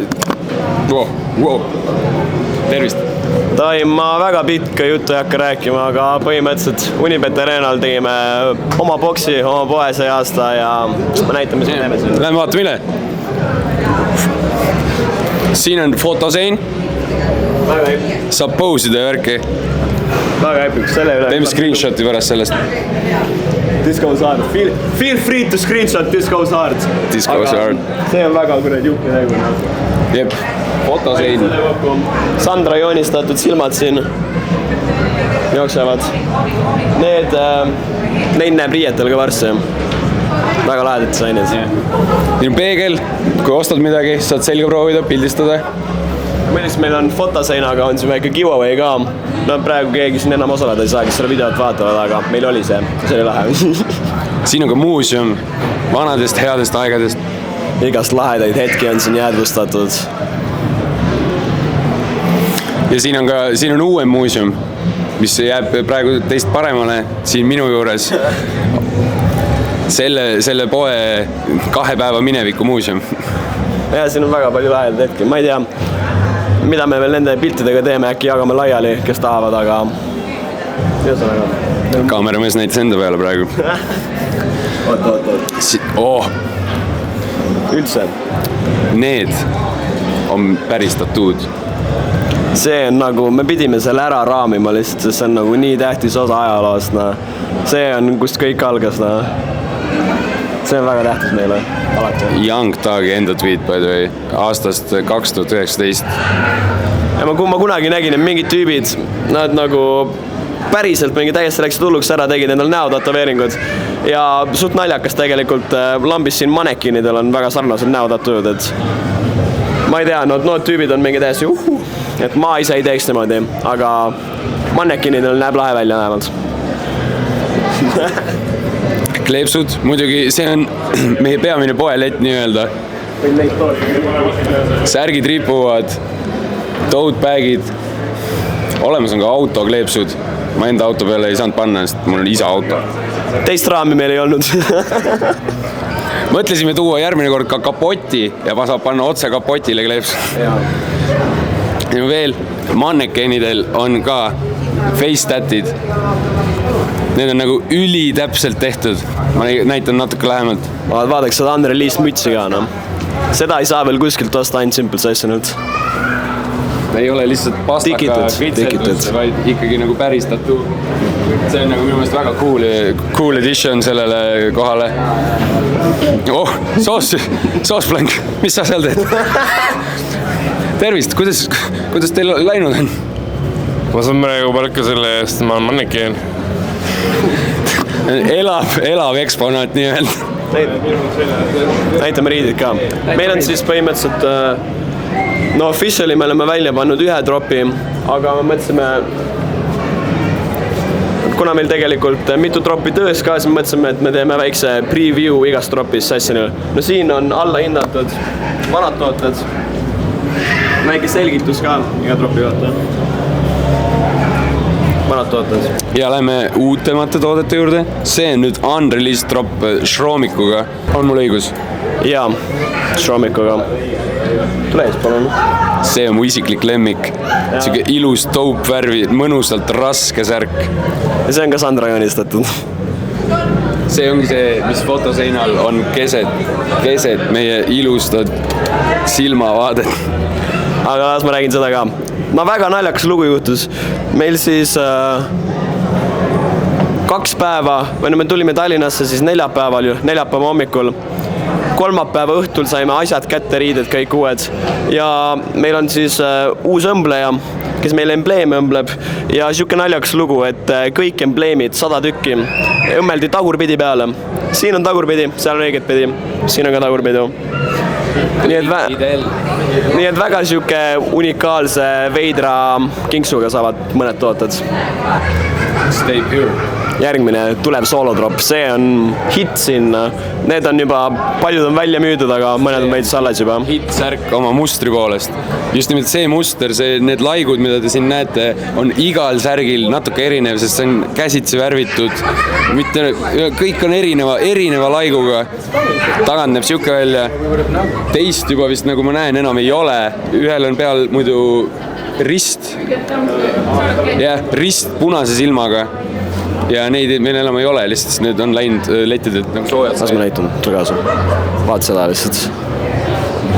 tervist. Ma väga pikka juttu ei hakka rääkima, aga põhimõtteliselt Unibet Arenal tegime oma boksi, oma poe see aasta ja näitame siin teeme siin. Lähme vaatame üle. Siin on fotosein. Saab pousida ja värki. Väga epic, selle üle. Teeme screenshoti pärast sellest. This goes hard. Feel free to screenshot This goes hard. This goes hard. See on väga kuradi juhki tegu. Jep, fotosein. Sandra joonistatud silmad siin jooksevad. Neid näeb riietel ka varsti. Väga lahedad disainid. Siin on peegel, kui ostad midagi, saad selga proovida, pildistada. Meil on fotoseinaga on siin väike giveaway ka. No praegu keegi siin enam osaleda ei saa, kes selle videot vaatavad, aga meil oli see oli lahe. Siin on ka muuseum vanadest headest aegadest. Igast lahedaid hetki on siin jäädvustatud. Ja siin on uuem muuseum, mis jääb praegu teist paremale siin minu juures. Selle poe 2 päeva mineviku muuseum. Ja siin on väga palju lahedaid hetki. Ma ei tea, mida me veel nende piltidega teeme, äkki jagame laiali, kes tahavad, aga kaameramees näitas enda peale praegu. Oot. Üldse. Need on päris tatuud. See on nagu, me pidime selle ära raamima lihtsalt, sest see on nagu nii tähtis osa ajaloost. See on, kust kõik algas. See on väga tähtis meile. Alati. Young Thug'i enda tweet by the way, aastast 2019. Ja ma kunagi nägin, et mingid tüübid, nad nagu päriselt mingi täiesti läksid hulluks ära, tegid endal näotatoveeringud. Ja suht naljakas tegelikult lambis siin manekinidel on väga sarnased näotatujud, et ma ei tea, nood tüübid on mingi täiesti et ma ise ei teeks niimoodi, aga manekinidel näeb lahe välja näevalt. Kleepsud, muidugi see on meie peamine poelett nii-öelda. Särgid ripuvad, tote bagid, olemas on ka autokleepsud. Ma enda auto peale ei saanud panna, sest mul on isa auto. Teist raami meil ei olnud. Mõtlesime tuua järgmine kord ka kapoti ja saab panna otse kapotile kleepsud. Ja veel, mannekenidel on ka face-tatid. Need on nagu ülitäpselt tehtud. Ma näitan natuke lähemalt. Vaadaks seda unreleased mütsi ka, Seda ei saa veel kuskilt osta ainult Simple Session'ilt. Ei ole lihtsalt pastaka kitseldus, vaid ikkagi nagu päris tattoo. See on nagu minu meelest väga cool edition sellele kohale. Soosplank, mis sa seal teed? Tervist, kuidas teil läinud on? Ma saan praegu palka selle eest, ma olen mannekeen. Elav eksponaat nii-öelda. Näitame riidid ka. Meil on siis põhimõtteliselt officially me oleme välja pannud 1 dropi, aga me mõtlesime kuna meil tegelikult mitu troppi töös ka, siis me mõtlesime, et me teeme väikse preview igast troppist Assassinil. No siin on alla hinnatud vanad tooted. Väike selgitus ka iga tropi kohta. Vanad tooted. Ja lähme uutemate toodete juurde. See on nüüd unreleased tropp Shromikuga. On mul õigus? Jaa, Shromikuga. Tule ees, palun. See on mu isiklik lemmik. Siuke ilus taup värvi, mõnusalt raske särk. Ja see on ka Sandra joonistatud. See ongi see, mis fotoseinal on keset meie ilustat silmavaadet. Aga las ma räägin seda ka. No väga naljakas lugu juhtus. Meil siis 2 päeva, või no me tulime Tallinnasse siis neljapäeva hommikul. 3. päeva õhtul saime asjad kätte, riided, kõik uued. Ja meil on siis uus õmbleja, kes meil embleeme õmbleb. Ja siuke naljakas lugu, et kõik embleemid, 100 tükki, õmmeldi tagurpidi peale. Siin on tagurpidi, seal on õiget pidi. Siin on ka tagurpidu. Nii et väga siuke unikaalse veidra kinksuga saavad mõned tooted. Stay pure. Järgmine tuleb soolotropp, see on hit sinna. Need on juba, paljud on välja müüdud, aga mõned on veits alles juba. Hit-särk oma mustri poolest. Just nimelt see muster, need laigud, mida te siin näete, on igal särgil natuke erinev, sest see on käsitsi värvitud. Kõik on erineva laiguga. Tagant näeb siuke välja. Teist juba vist, nagu ma näen, enam ei ole. Ühel on peal muidu rist. Rist punase silmaga. Ja neid meil enam ei ole, lihtsalt need on läinud lettidelt nagu soojad. Las ma näitan, tule kaasa. Vaat seda lihtsalt.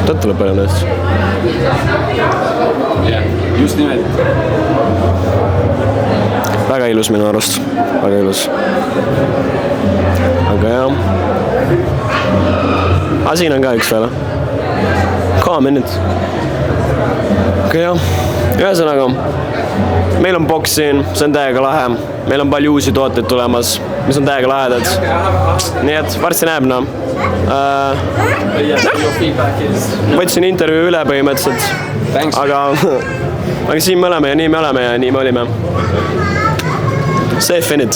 Tõtt tuleb palju näest. Just nimelt. Väga ilus minu arust. Väga ilus. Aga jah. Aga siin on ka üks veel. Kaame nüüd. Aga jah. Ühesõnaga. Meil on boks siin, see on täiega lahe. Meil on palju uusi tooteid tulemas, mis on täiega lahedad. Nii et varsti näeb, no. Võtsin intervjuu üle põhimõtteliselt. Aga siin me oleme ja nii me olime. See finit.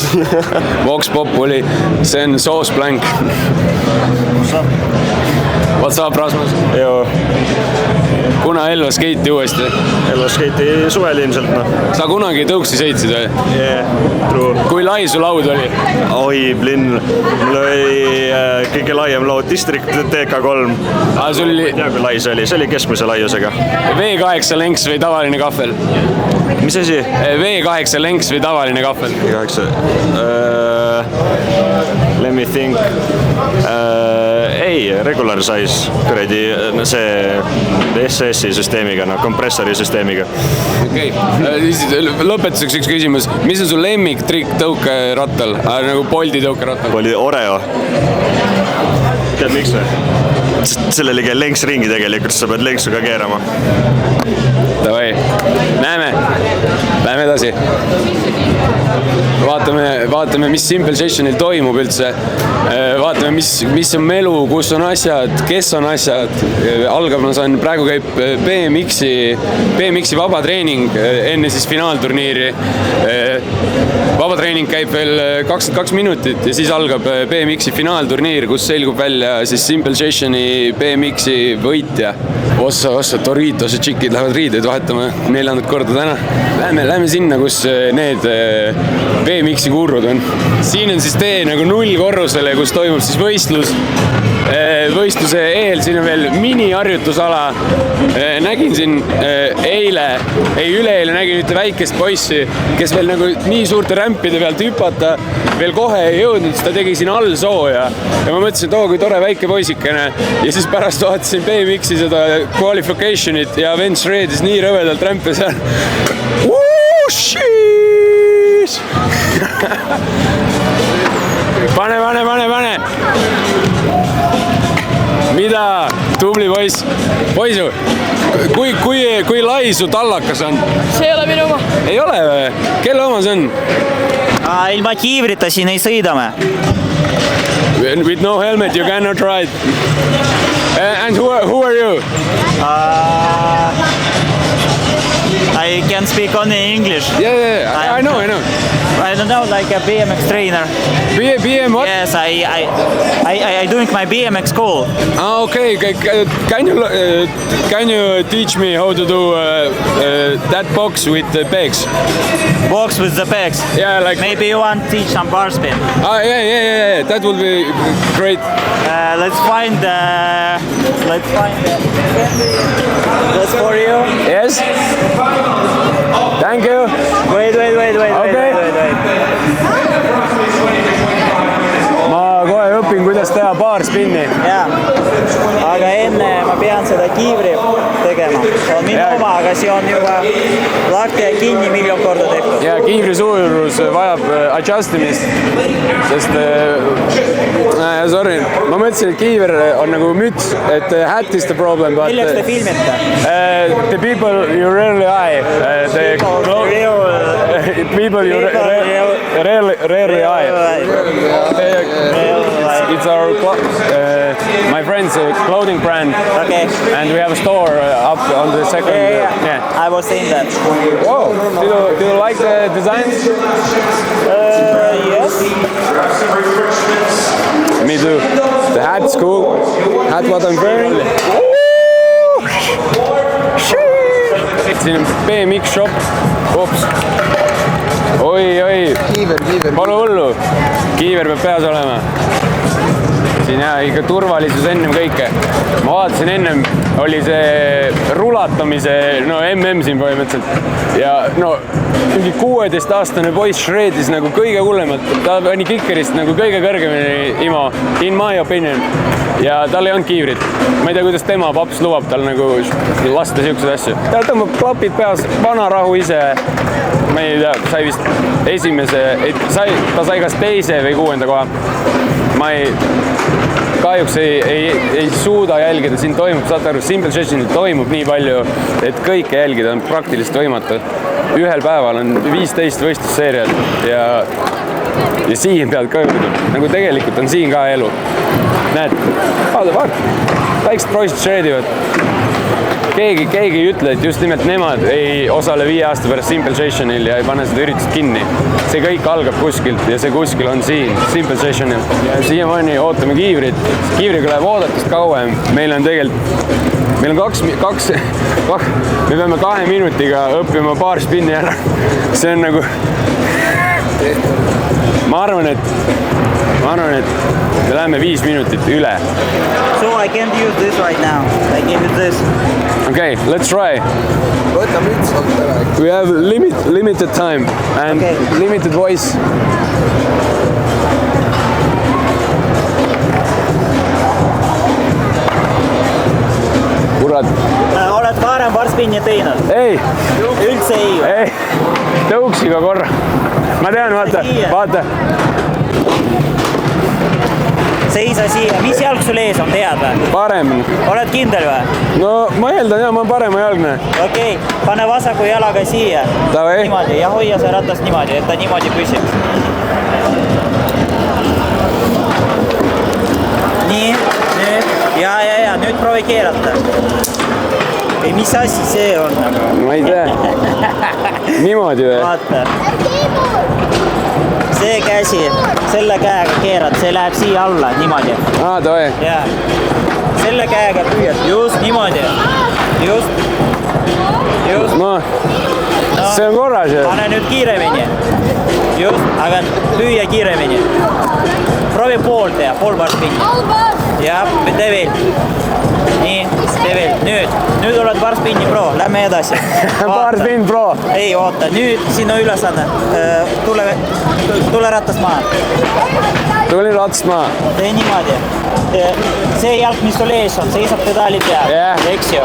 Vox Populi, see on Sauce Blank. What's up, Rasmus? Joo. Kuna Elva skeiti uuesti? Elva skeiti suvel ilmselt, no. Sa kunagi tõuksi sõitsid või? True. Kui lai su laud oli? Oi, blinn. Mul oli kõige laiem laud District TK3. Sul oli... Ma ei tea, kui lai see oli. See oli keskmise laiusega. V8 lenks või tavaline kahvel? Mis asi? V8 lenks või tavaline kahvel? V8. Let me think. Ei, regular size. Kuredi, see SS-i süsteemiga, no kompressori süsteemiga. Okei. Lõpetuseks üks küsimus. Mis on su lemmik trikk tõukerattal? Nagu Bolti tõukerattal? Bolti Oreo. Tead miks või? Sellel käi lenks ringi tegelikult, sa pead lenksu ka keerama. Davai. Näeme. Lähme edasi. Vaatame, mis Simple Sessionil toimub üldse. Vaatame, mis on melu, kus on asjad, kes on asjad. Algab, ma saan, praegu käib BMX-i vabatreening enne siis finaalturniiri. Vabatreening käib veel 22 minutit ja siis algab BMX-i finaalturniir, kus selgub välja siis Simple Sessioni BMX-i võitja. Ossa, Doritos ja tšikid lähevad riideid vahetama 4. korda täna. Lähme sinna, kus need BMX-i kurrud on. Siin on siis tee nagu 0 korrusele, kus toimub siis võistlus. Võistluse eel siin on veel miniharjutusala. Nägin siin üleeile nägin ühte väikest poissi, kes veel nagu nii suurte rämpide pealt hüpata veel kohe ei jõudnud, siis ta tegi siin all sooja. Ja ma mõtlesin, et kui tore väike poisikene. Ja siis pärast vaatasin BMX-i seda qualificationit ja vend shreddis nii rõvedalt rämpe seal. Sheesh! Pane! Mida? Tubli poiss. Poisu, kui lai su tallakas on? See ei ole minu oma. Ei ole või? Kelle oma see on? Ilma kiivrita siin ei sõidame. With no helmet you cannot ride. And who are you? I can speak only English. Yeah, I know. I don't know, like a BMX trainer. BM what? Yes, I doing my BMX school. Okay. Can you teach me how to do that box with the pegs? Box with the pegs? Yeah, like... Maybe you want to teach some bar spin? Yeah. That would be great. Let's find the... That's for you. Yes. Thank you. Wait. Okay. Ma kohe õpin, kuidas teha baarspinni. Jaa, aga enne ma pean seda kiivri tegema. See on minu oma, aga see on juba lahti ja kinni miljon korda tehtud. Ja kiivri suurus vajab adjustimist, sest sorry, ma mõtlesin, et kiiver on nagu müts, et hat is the problem. Milleks te filmite? The people you rarely eye. People you rarely eye. It's our my friend's clothing brand. Okay. And we have a store up on the second. Yeah. I was saying that. Oh, do you like the designs? Yes. Me too. The hat's cool. Hat what I'm wearing. Siin on BMX shop. Ops. Oi. Pole hullu. Kiiver peab peas olema. Siin ikka turvalisus ennem kõike. Ma vaatasin ennem, oli see rulatamise, MM siin põhimõtteliselt. Ja mingi 16-aastane poiss shredis nagu kõige hullemalt. Ta pani kikkerist nagu kõige kõrgemini IMO, in my opinion. Ja tal ei olnud kiivrit. Ma ei tea, kuidas tema paps lubab tal nagu lasta siukseid asju. Ta tõmbab klapid peas, vana rahu ise. Ma ei tea, sai vist ta sai kas teise või 6. koha. Ma kahjuks ei suuda jälgida, siin toimub, saate aru, Simple Sessionil toimub nii palju, et kõike jälgida on praktiliselt võimatu. Ühel päeval on 15 võistlusseeriad ja siin pead ka jõudnud. Nagu tegelikult on siin ka elu. Näed, vaata, väiksed poisid shredivad. Keegi ei ütle, et just nimelt nemad ei osale 5 aasta pärast Simple Sessionil ja ei pane seda üritust kinni. See kõik algab kuskilt ja see kuskil on siin, Simple Sessionil. Ja siiamaani ootame kiivrit. Kiivriga läheb oodatust kauem. Meil on 2, me peame 2 minutiga õppima paar spinni ära. See on nagu... Ma arvan, et me läheme 5 minutit üle. So I can't use this right now. I can use this. Okay, let's try. We have limited time and limited voice. Kurat. Oled varem barspinni teinud? Ei. Üldse ei? Ei. Tõuksiga korra. Ma tean, vaata. Seisa siia. Mis jalg sul ees on, tead või? Parem. Oled kindel või? No ma eeldan jah, ma olen paremajalgne. Okei, pane vasaku jalaga siia. Davai. Niimoodi ja hoia see ratast niimoodi, et ta niimoodi püsib. Nii, nüüd. Ja, nüüd proovi keerata. Ei, mis asi see on? Ma ei tea. Niimoodi või? Vaata. See käsi, selle käega keerad, see läheb siia alla, niimoodi. Davai. Jaa. Selle käega püüad, just niimoodi. Just. No, see on korras ju. Pane nüüd kiiremini. Just, aga püüa kiiremini. Proovi pool teha, pool barspinni. Ja, tee veel. Nii, tee veel. Nüüd oled barspinni pro, lähme edasi. Barspinn pro. Ei, oota, nüüd sinu ülesanne. Tule ratast maha. Tuli ratast maha. Tee niimoodi. See jalg, mis sul ees on, seisab pedaali peal, eks ju.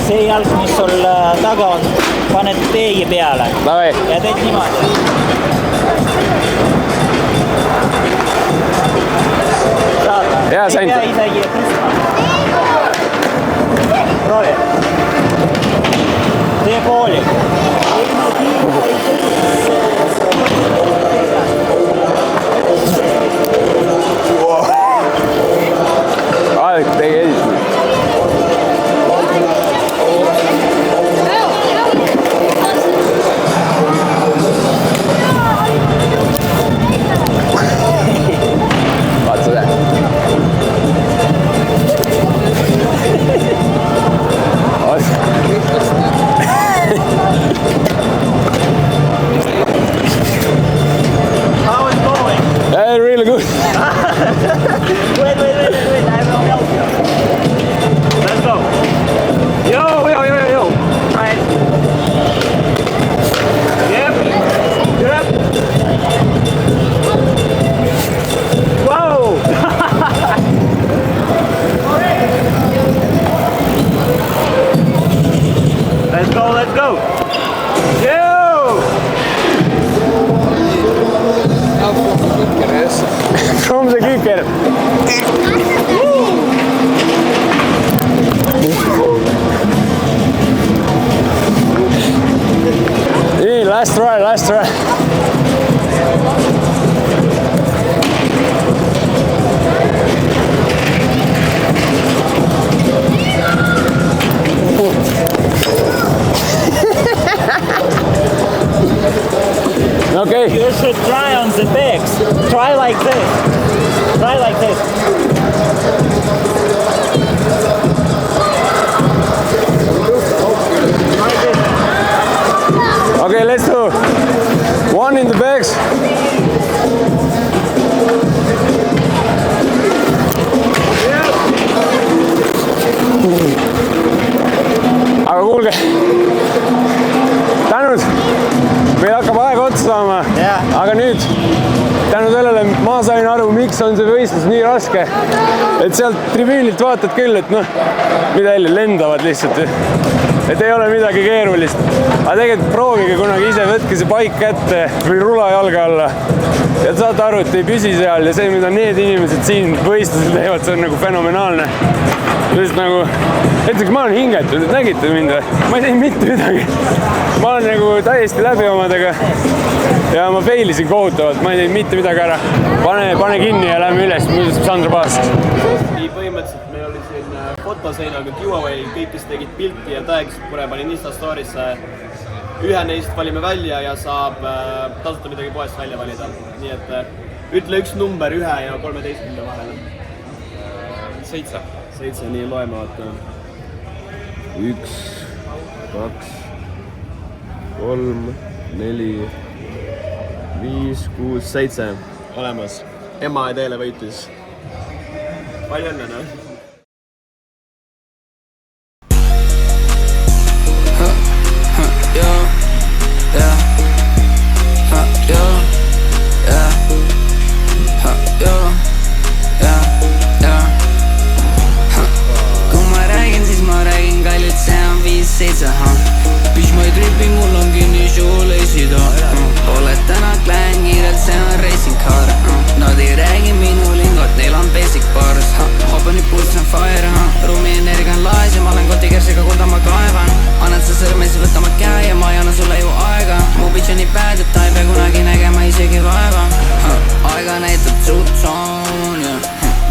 See jalg, mis sul taga on, paned peegi peale. Ja teed niimoodi. Jaa, sain. Ei pea isegi tõstma. Proovi. Tee pooli. From the kicker. Hey, last try. Okay. You should try on the backs. Try like this. Try like this. Okay, let's do one in the backs. Aga kuulge, tänud, meil hakkab aeg otsa saama, aga nüüd tänu sellele ma sain aru, miks on see võistlus nii raske, et sealt tribüünilt vaatad küll, et noh, mida jälle lendavad lihtsalt, et ei ole midagi keerulist, aga tegelikult proovige kunagi ise, võtke see paik kätte või rula jalga alla ja saate aru, et ei püsi seal ja see, mida need inimesed siin võistlusel teevad, see on nagu fenomenaalne. Sest nagu, näiteks ma olen hingetud, et nägite mind või? Ma ei teinud mitte midagi. Ma olen nagu täiesti läbi omadega ja ma failisin kohutavalt, ma ei teinud mitte midagi ära. Pane kinni ja lähme üles, muidu saab Sandra pahast. Nii põhimõtteliselt meil oli siin fotoseinaga giveaway, kõik, kes tegid pilti ja taegisid pure, panin Insta Storisse. Ühe neist valime välja ja saab tasuta midagi poest välja valida. Nii et ütle üks number 1 ja 13 vahel. 7, nii loeme vaata. 1, 2, 3, 4, 5, 6, 7. Olemas. Ema ja teele võitis. Palju õnne, noh? Bitch, ma ei tripi, mul on kinni show-lace'id Oled täna klängirelt, see on racing car Nad ei räägi minu lingot, neil on basic bars Hopani pulss on fire, ruumi energia on laes ja ma olen kotikersiga, kuulda ma kaevan Annad sa sõrmesi, võta ma käe ja ma ei anna sulle ju aega Mu bitch on nii bad, et ta ei pea kunagi nägema isegi vaeva Aega näitab suutsoon,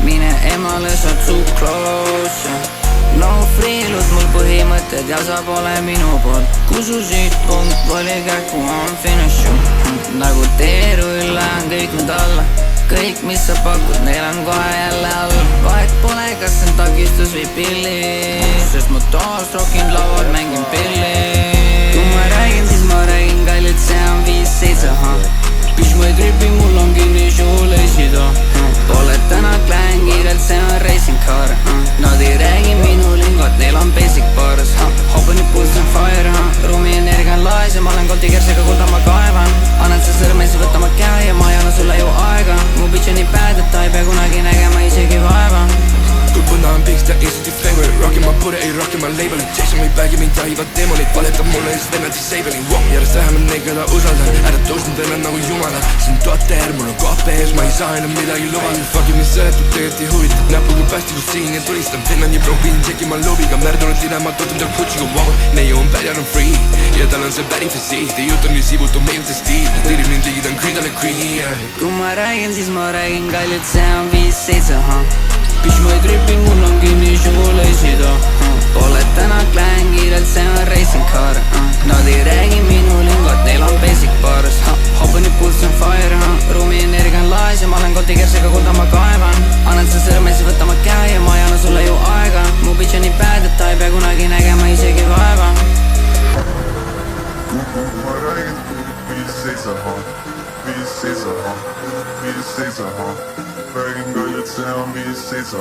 mine emale, sa oled too close No freelud, mul põhimõtted ja sa pole minu poolt Kusu siit punkt, vali käku on finish Nagu teerull lähen kõik nüüd alla Kõik, mis sa pakud, neil on kohe jälle all Vahet pole, kas see on takistus või pilli Sest ma taas rokin laval, mängin pilli Kui ma räägin, siis ma räägin kallilt, see on 5-7 Bitch, ma ei tripi, mul on kinni show-lace'id Oled täna klängirelt, see on racing car Nad ei räägi minu lingot, neil on basic bars Hopani pulss on fire, ruumi energia on laes ja ma olen kotikersiga, kuulda ma kaevan Annad sa sõrmesi, võta ma käe ja ma ei anna sulle ju aega Mu bitch on nii bad, et ta ei pea kunagi nägema isegi vaeva Kui põnda on piks, ta eesiti flavor Rockin ma pure, ei rockin ma label Jason või bag'i mind jahivad demonid Valetab mulle ja siis vennad disabling Järjest vähem on neid, keda usaldan Ära tõusnud vennad nagu jumalad See on toater, mul on koht ees Ma ei saa enam midagi lubada Fucking mis sõetud, tegelikult ei huvita Näpuga päästi, kus siin ja tulistan Vennan ja proovin tšeki ma lobiga Märdunud lina, ma tootun tal kutsiga wow. Neiu on pärjad on free Ja tal on see päring fasiih Te jutt on nii sivutu meeldse stiil Tirib mind ligi, ta on green, ta on green Kui ma räägin, siis ma räägin kallilt See on 5-7 Bitch, ma ei tripi, mul on kinni show-lace'id Oled täna klängirelt, see on racing car Nad ei räägi minu lingot, neil on basic bars Hopani pulss on fire, ruumi energia on laes ja ma olen kotikersiga, kuulda ma kaevan Annad sa sõrmesi, võta ma käe ja ma ei anna sulle ju aega Mu bitch on nii bad, et ta ei pea kunagi nägema isegi vaeva Ma räägin 5-7 Räägin kallilt, see on 5-7